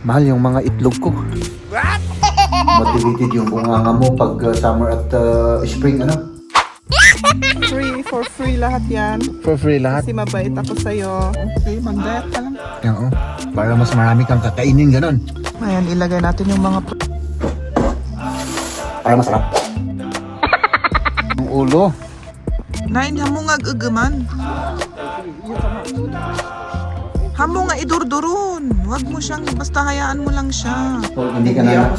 Mahal yung mga itlog ko. Motivated yung bunganga mo pag summer at spring, ano? For free lahat yan. For free lahat? Kasi mabait ako sa'yo. Okay, mag-diet ka lang. Oo. Para mas marami kang kakainin, ganon. Ayan, ilagay natin yung mga... Para masarap. Ang ulo. Nain, hamo nga agaman. Hamo nga idurduron. Huwag mo siyang, basta hayaan mo lang siya. So, hindi ka na...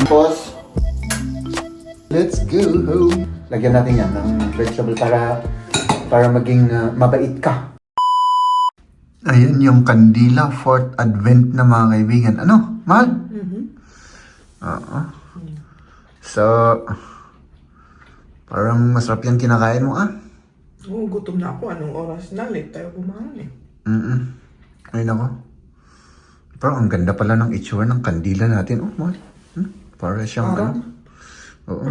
Pause. Let's go home. Lagyan natin yan ng vegetable para maging mabait ka. Ayan yung kandila, 4th Advent na mga kaibigan. Ano? Mahal? Oo. So, parang masarap yan kinakain mo, ah? Oo, gutom na ako. Anong oras na? Late tayo kumain eh. Ay, nako. Pero ang ganda pala ng itsura ng kandila natin. Oh, mahal. Para siyang ano. Oo.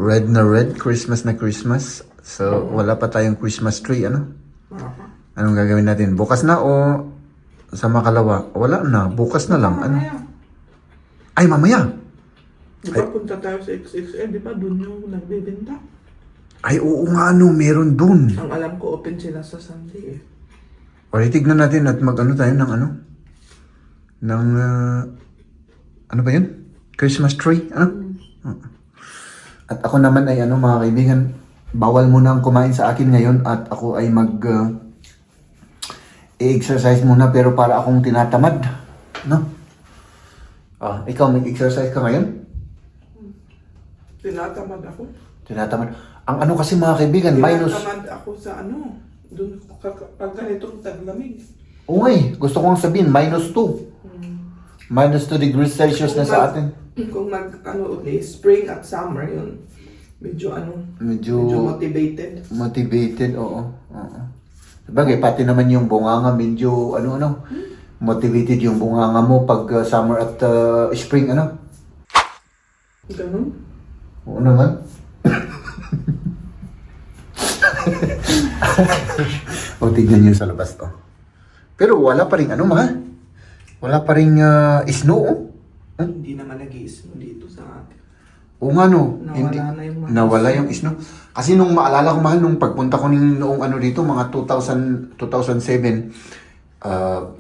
Red na red, Christmas na Christmas. So, wala pa tayong Christmas tree, ano? Anong gagawin natin? Bukas na o sa makalawa? Wala na, bukas na lang. Ano? Ay, mamaya! Di ba punta tayo sa XXL? Di ba doon yung nagbibenta? Ay, oo nga, ano, meron dun. Ang alam ko, open sila sa Sunday eh. O, tignan natin at mag-ano tayo ng ano? Ng, ano ba yun? Christmas tree? Ano? At ako naman ay ano mga kaibigan, bawal muna ang kumain sa akin ngayon at ako ay exercise muna pero para akong tinatamad, no? Ikaw may exercise ka ngayon? Tinatamad ako. Tinatamad. Ang ano kasi mga kaibigan, minus... Tinatamad ako sa ano, dun pag ganitong taglamig. Oo gusto kong sabihin, -2. -2 degrees Celsius na sa atin. Kung spring at summer yun, medyo motivated. Motivated, oo. Sabagay, pati naman yung bunganga, medyo motivated yung bunganga mo pag summer at spring, ano? Ganun? Oo naman. O, tignan nyo sa labas to. Pero wala pa rin, wala pa rin snow, Hindi naman nag-i-snow dito sa atin. Oo nga no, Nawala nawala yung snow. Kasi nung maalala ko mahal, nung pagpunta ko noong dito, mga 2007,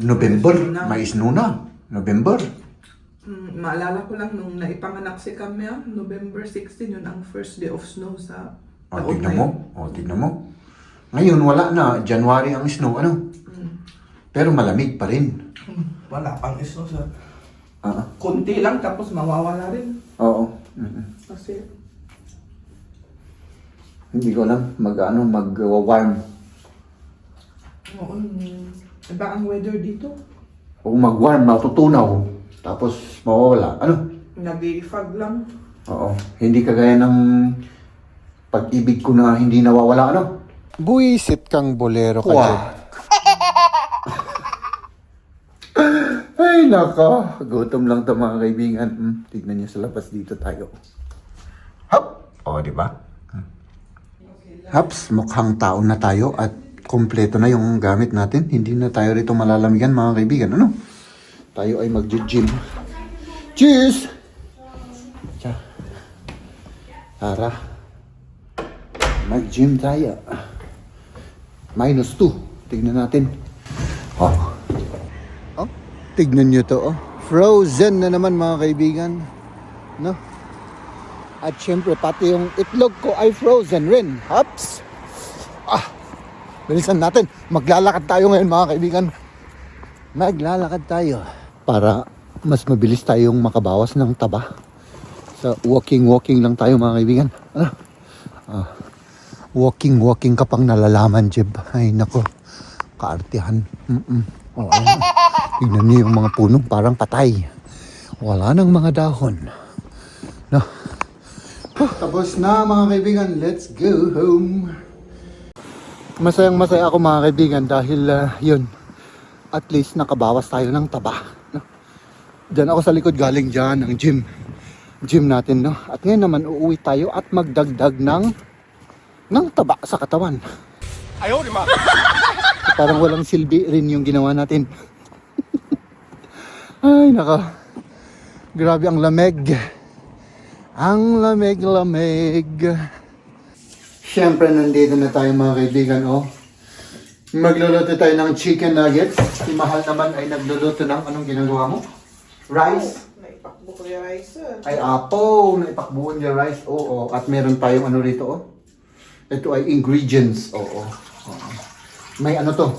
November, may snow na. November. Maalala ko lang nung naipanganak si Camille, November 16, yun ang first day of snow sa taon na yun. Tignan mo. Ngayon, wala na. January ang snow, Pero malamig pa rin. Wala pang snow sa... Kunti lang tapos mawawala rin. Oo. Kasi... Hindi ko alam, mag-warm. Oo, iba ang weather dito. O mag-warm, matutunaw. Tapos mawawala. Ano? Nag-i-fog lang. Oo. Hindi kagaya ng pag-ibig ko na hindi nawawala, ano? Buisit kang bolero ka dyan. Ay, nako. Gutom lang to mga kaibigan. Tignan niyo sa labas dito tayo. Hop! O, di ba? Haps, mukhang taon na tayo at kompleto na yung gamit natin. Hindi na tayo rito malalamigan mga kaibigan. Ano? Tayo ay mag-gym. Cheers! Tara. Mag-gym tayo. -2. Tignan natin. Tignan nyo to, Frozen na naman mga kaibigan. No? At syempre, pati yung itlog ko ay frozen rin. Hops! Bilisan natin. Maglalakad tayo ngayon mga kaibigan. Maglalakad tayo. Para mas mabilis tayong makabawas ng taba. So, walking lang tayo mga kaibigan. Walking ka pang nalalaman, Jeb. Ay, nako. Kaartihan. Tignan niyo yung mga punong parang patay. Wala nang mga dahon. No? Tapos na mga kaibigan. Let's go home. Masayang-masaya ako mga kaibigan dahil yun. At least nakabawas tayo ng taba. No? Diyan ako sa likod galing dyan ng gym natin. No? At ngayon naman uuwi tayo at magdagdag ng taba sa katawan. Ayaw, di ba? Parang walang silbi rin yung ginawa natin. Ay, naka. Grabe ang lamig. Ang lamig-lamig. Siyempre, nandito na tayo mga kaibigan, oh. Magluluto tayo ng chicken nuggets. Si Mahal naman ay nagluluto ng anong ginagawa mo? Rice? Naipakbo ko yung rice. Ay, apo. Naipakbuon yung rice. Oo. At meron tayong ano rito, oh. Ito ay ingredients. Oo. May ano to?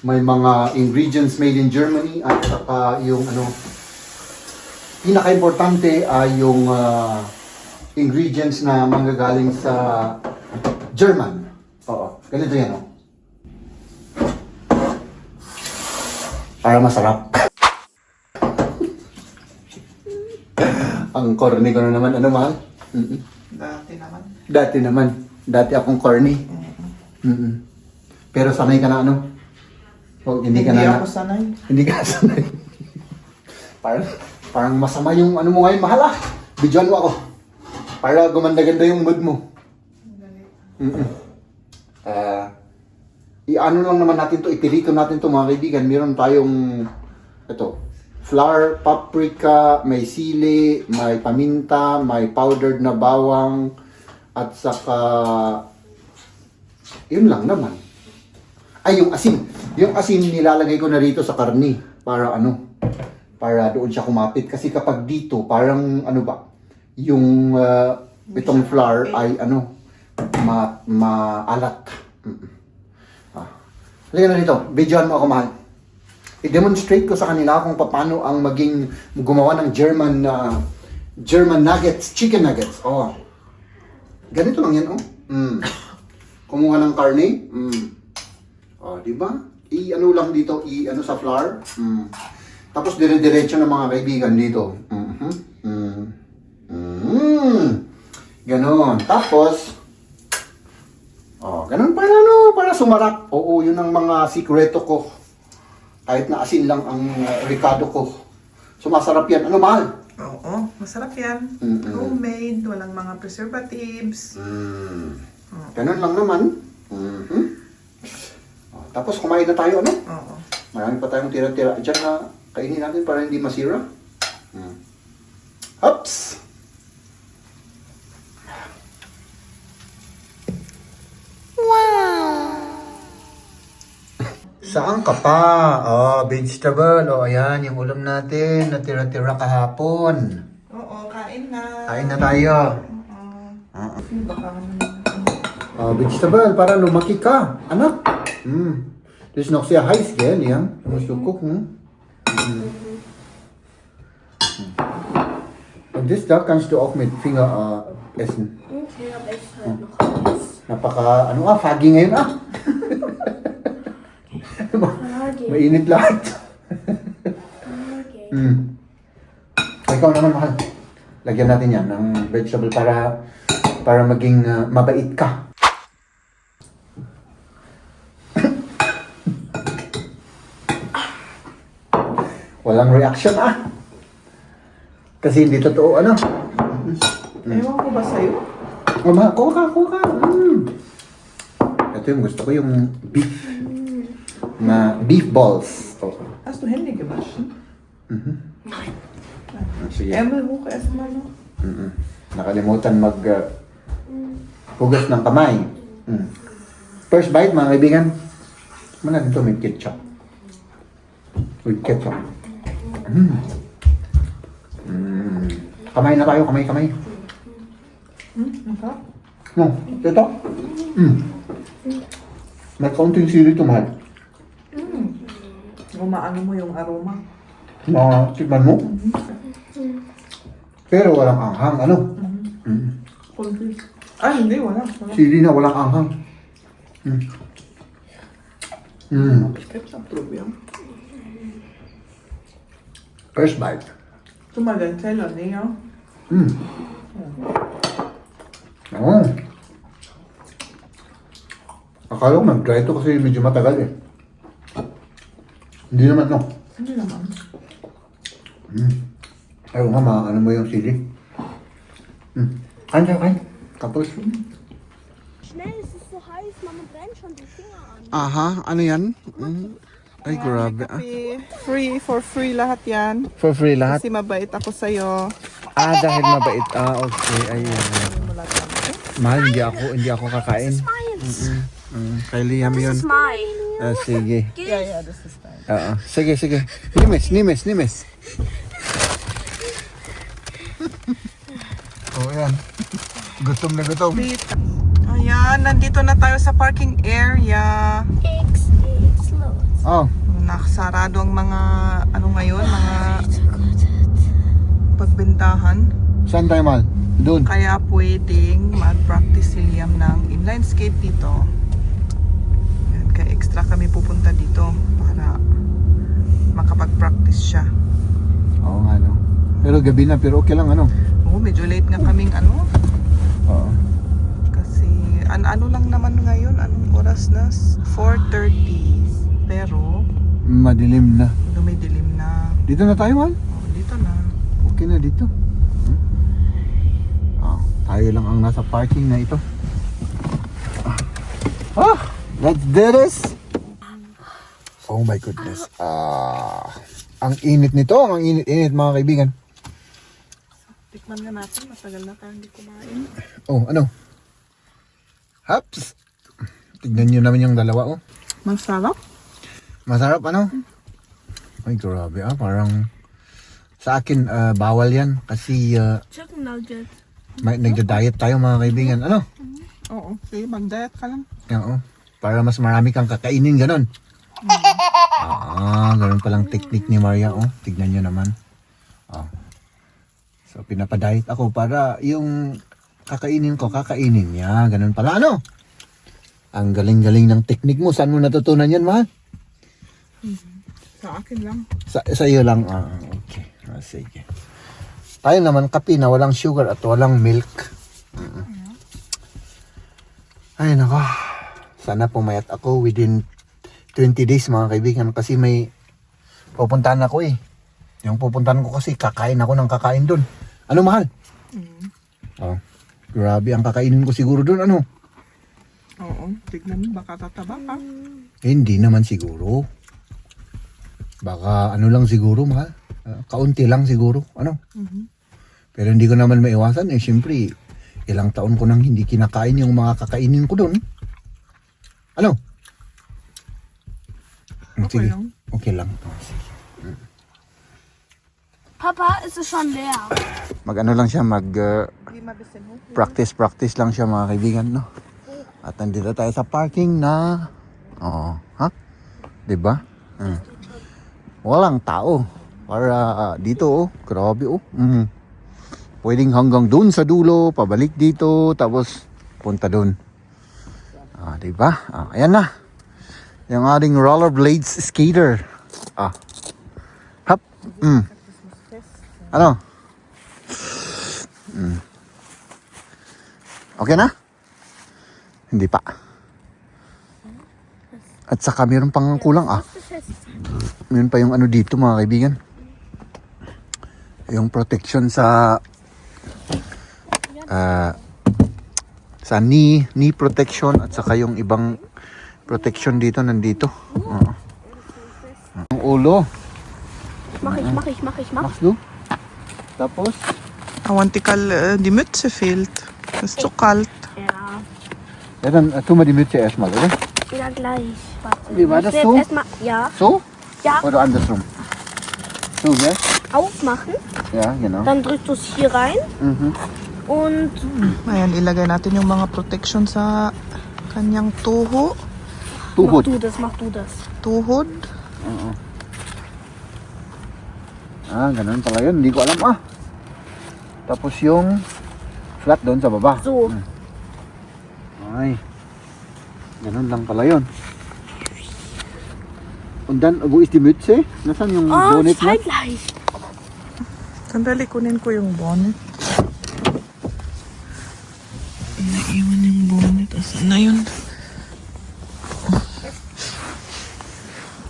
May mga ingredients made in Germany at saka yung ano, pinaka-importante ay yung ingredients na manggagaling sa German. Oo, ganito yan, oh. Para masarap. Ang corny ko na naman, ano Mahal? Dati naman. Dati akong corny. Pero sanay ka na ano? O, hindi ka na... ako sanay. Hindi ka sanay. Parang masama yung ano mo ngayon, Mahal ah. Bidyoan mo ako. Para gumanda-ganda yung mood mo. I-ano lang naman natin to, ipirito natin to mga kaibigan. Meron tayong ito, flour, paprika, may sili, may paminta, may powdered na bawang, at saka yun lang naman. Ay, yung asin. Yung asin nilalagay ko na rito sa karni para ano, para doon siya kumapit. Kasi kapag dito, parang ano ba, yung itong flour ay ano, maalat. Halika na dito, videoan mo ako Mahal. I-demonstrate ko sa kanila kung paano ang maging gumawa ng German nuggets, chicken nuggets. Oh. Ganito lang yan, oh. Kumuha ng karne. Oh, di ba? I-ano lang dito, i-ano sa flour. Tapos dire-diretso ng mga kaibigan dito. Ganon. Tapos, oh, ganon para ano, para sumarap. Oo, yun ang mga sikreto ko. Kahit na asin lang ang ricado ko. Sumasarap yan. Ano Mahal? Oo, masarap yan. Homemade, walang mga preservatives. Ganon lang naman. Oh, tapos kumain na tayo, ano? Oo. Marami pa tayong tira-tira. Diyan na kainin natin para hindi masira. Hops! Saan ka pa? Oh, vegetable. Oh, ayan, yung ulam natin. Natira-tira kahapon. Oo, kain na. Kain na tayo. Baka Oh, vegetable, para lumaki ka. Anak. Das ist noch sehr heiß, gell, Liam? Da musst du gucken. Und das da kannst du auch mit Finger essen. Okay, aber ich halt noch alles. Napaka, ano foggy ngayon Frage. Mainit lahat. Okay. Ikaw naman, Mahal. Lagyan natin yan ng vegetable para maging mabait ka. Walang reaction Kasi hindi totoo ano. Ewan ko ba sa'yo? Kuha ka. Ito yung gusto ko yung beef. Beef balls. Hast du Hände gewaschen? Sige. Ärmel hoch erstmal noch. Nakalimutan hugas ng kamay. First bite mga kaibigan. Mana dito may ketchup. With ketchup. Kamay na tayo, kamay. Masarap. No, ito. May kaunting sili ito, Mahal. Gumaano mo yung aroma. Tikman mo. Pero walang anghang, ano? Konti. Ay, hindi, wala. Sili na walang anghang. Ketchup probieren. First bite. Tu mal den Teller näher. Oo. Akala ko nag-dry ito kasi medyo matagal eh. Hindi naman, no? Hindi naman. Ayaw nga, ano mo yung sili. Kain. Tapos. Schnell, es ist so heiß, man brennt schon die Finger an. Aha, ano yan? Ay, grabe. Ah. Free, for free lahat yan. For free lahat? Kasi mabait ako sa'yo. Dahil mabait. Okay. Ayun. Mahal, hindi ako kakain. Kay Liam yun. This is mine. Sige. Yeah, this is fine. Sige. Nimes. Yan. Gutom na gutom. Ayan, nandito na tayo sa parking area. X loads. Oh, Nakasarado ang mga, ngayon, mga pagbentahan. saan tayo, Mahal? Doon. Kaya pwedeng mag-practice si Liam ng inline skate dito. Ayan, kaya extra kami pupunta dito para makapag-practice siya. Oo nga, no. Pero gabi na, pero okay lang, ano? Oo, medyo late nga kaming Oo. kasi ano lang naman ngayon, anong oras na? 4:30. Pero Madilim na. dumidilim na. Dito na tayo, Mahal? Oh, dito na. Okay na dito. Tayo lang ang nasa parking na ito. Let's do this! Oh my goodness. Ang init nito. Ang init mga kaibigan. Tikman nga natin, matagal na tayo hindi kumain. Oh, ano? Haps! Tignan nyo naman yung dalawa, oh. Masarap? Masarap, ano? Ay, grabe, Parang sa akin, bawal yan. Kasi Chicken nuggets. nagda-diet tayo mga kaibigan. Ano? Oo, sige, mag-diet ka lang. Oo. Para mas marami kang kakainin, ganon. Ganon palang technique ni Maria, oh. Tignan nyo naman. So, pinapadiet ako para yung kakainin ko, kakainin niya. Ganon pala, ano? Ang galing-galing ng technique mo. Saan mo natutunan yan, Ma? Sa akin lang. Sa iyo lang. Okay. Sige. Tayo naman, kape na walang sugar at walang milk. Ay, nako. Sana pumayat ako within 20 days, mga kaibigan. Kasi may pupuntahan ako, eh. Yung pupuntahan ko kasi, kakain ako ng kakain dun. Ano, Mahal? Grabe ang kakainin ko siguro dun, ano? Oo, tignan mo, baka tataba ka. Hindi naman siguro. Baka ano lang siguro, Mahal. Kaunti lang siguro, ano? Pero hindi ko naman maiwasan, eh. Siyempre, ilang taon ko nang hindi kinakain yung mga kakainin ko dun. Ano? Okay Sige. lang. Okay lang. Sige. Papa, es ist schon leer. Mag-ano lang siya, Hindi mabisin mo. practice lang siya, mga kaibigan, no? At nandito tayo sa parking na diba? Walang tao. Para dito, grabe, pwedeng hanggang dun sa dulo, pabalik dito, tapos punta dun. Diba? Ayan na. Yung ating rollerblades skater. Hop. Ano? Okay na? Hindi pa. At saka mayroon pang kulang, Mayroon pa yung ano dito, mga kaibigan. Yung protection sa knee protection at saka yung ibang protection dito nandito. Ang ulo. Mach ich. Machst du? Tapos Awantikal, die Mütze fehlt. Es ist zu kalt. Ja. ja, dann tun wir die Mütze erstmal, oder? Ja, gleich. Warte. Wie war das so? Erstmal, ja. So? Ja, Oder andersrum? So, ja? aufmachen. Ja, genau. Dann drückst du es hier rein. Und Ayan, ilagay natin yung mga protection sa kanyang tuho, Tuhod. mach du das. tuhod. Ganun pala yun. Hindi ko alam, Tapos yung flat doon sa baba. So. Ay. Ganun lang pala yun. Und dann, wo ist die Mütze? Nasaan yung Oh, bonnet mo? gleich. Sandali, kunin ko yung bonnet. Naiwan yung bonnet. Asan na yun?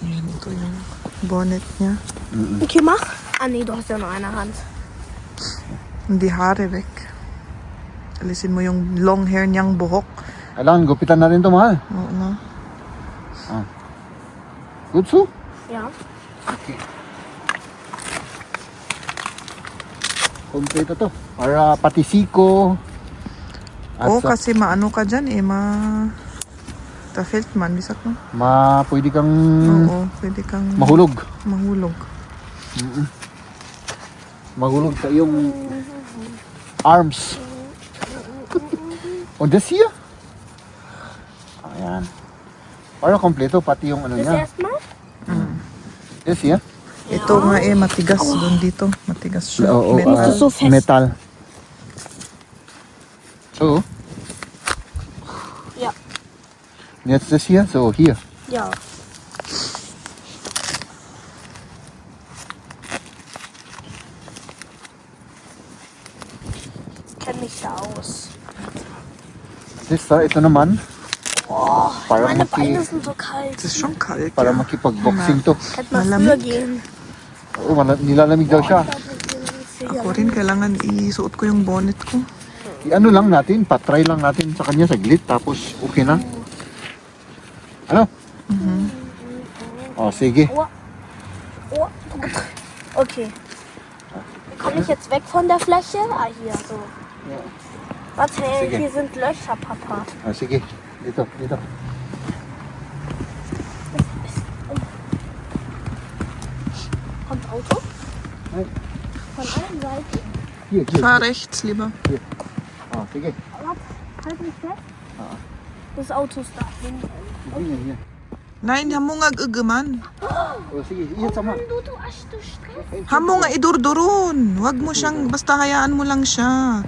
Ayan, ito yung bonnet niya. Okay, mach. Nee, du hast ja nur eine Hand. Hindi haare weg. Alisin mo yung long hair niyang buhok. Kailangan gupitan na rin ito, mahal. Oo nga. Gut so? Okay. Kompleto to. Para pati siko. Oo, kasi maano ka dyan eh, ta-felt man, bisat mo. Pwede kang Oo, pwede kang mahulog. mahulog. Mahulog sa iyong arms. O, das hier. Ayan. Para kompleto, pati yung ano Das niya. erstmal? Das hier. Ito nga eh, matigas doon dito. Matigas siya. Oo, Metal. Nicht so fest. metal. So, Ja. jetzt das hier. So, hier. Ja. Kenn mich da aus. This, ito naman. Oh, Para meine maki- Beine sind so kalt. Es ist schon kalt. Para ja. makipag-boxing to. Hätte mal Malamig. früher gehen. Oo, nilalamig daw siya. Ako rin, kailangan isuot ko yung bonnet ko. I-ano lang natin, patry lang natin sa kanya saglit, tapos okay na. Ano? Oh, sige. Oh. Okay. Komme ich jetzt weg von der Fläche? Ah, hier so. Warte, Sige. hier sind Löcher, Papa. Oh, sige. Dito, dito. Kommt Auto? Nein. Von allen Seiten? Hier, hier. Fahr rechts lieber. Oh, sige. Warte, halt mich fest. Das Auto ist da hinten. Sige, hier. Nein, hamo nga man. Oh, sige, hier sama. Du Stress. Hamo nga idurduron. Huwag mo siyang, basta hayaan mo lang siya.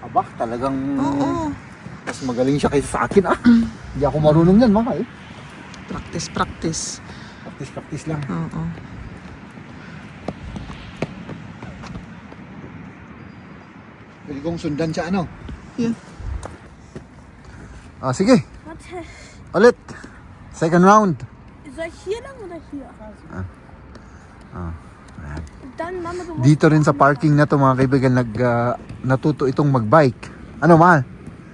Abak, talagang Oo. mas magaling siya kaysa sa akin ah. Hindi ako marunong yan, mahal. Practice, practice. Practice lang. Oo. Pwede kong sundan siya, ano? Yan. Ah, sige. Warte, Ulit. Second round. soll ich hier lang oder hier? Ah. Dann, Mama, du musst... Dito rin sa parking na to mga kaibigan, natuto itong magbike. Ano, mahal?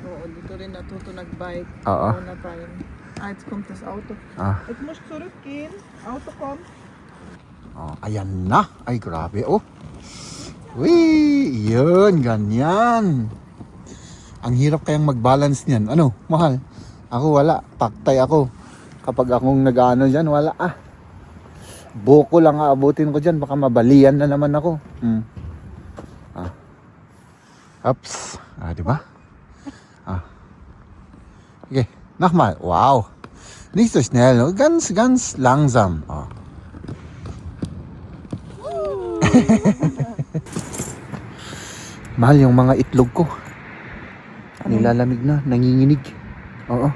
Oo, dito rin natuto nag-bike. Oo. Ohne Bein. Ah, jetzt kommt das Auto. Ah. Jetzt musst du zurückgehen. Auto kommt. Oh, ayan na. Ay, grabe, oh. Wee! Yun, ganyan. Ang hirap kayang mag-balance niyan. Ano, mahal? Ako wala. Paktay ako. Kapag akong nag-ano dyan, wala ah. Buko lang aabutin ko dyan. Baka mabalian na naman ako. Ah. Ups. Ah, diba? Ah. Okay. Nochmal. Wow. Nicht so schnell. No? Ganz, ganz langsam. Oh. Mahal yung mga itlog ko. Nilalamig na, nanginginig. Oo.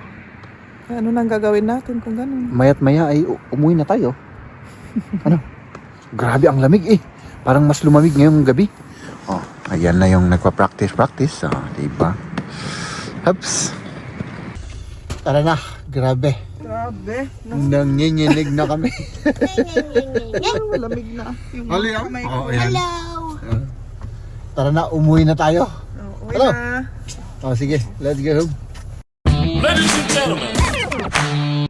Ano nang gagawin natin kung ganun? Mayat maya ay umuwi na tayo. Ano? Grabe ang lamig eh. Parang mas lumamig ngayong gabi. Oh, ayan na yung nagpa-practice. Oh, diba? Hups. Tara na, grabe. Grabe. Nanginginig na kami. Malamig na. Yung Hali ah. kamay ko. Oh, ayan. Hello. Tara na, umuwi na tayo. Oo, uwi Hello. na. Oh, sige, let's go home. Ladies and gentlemen,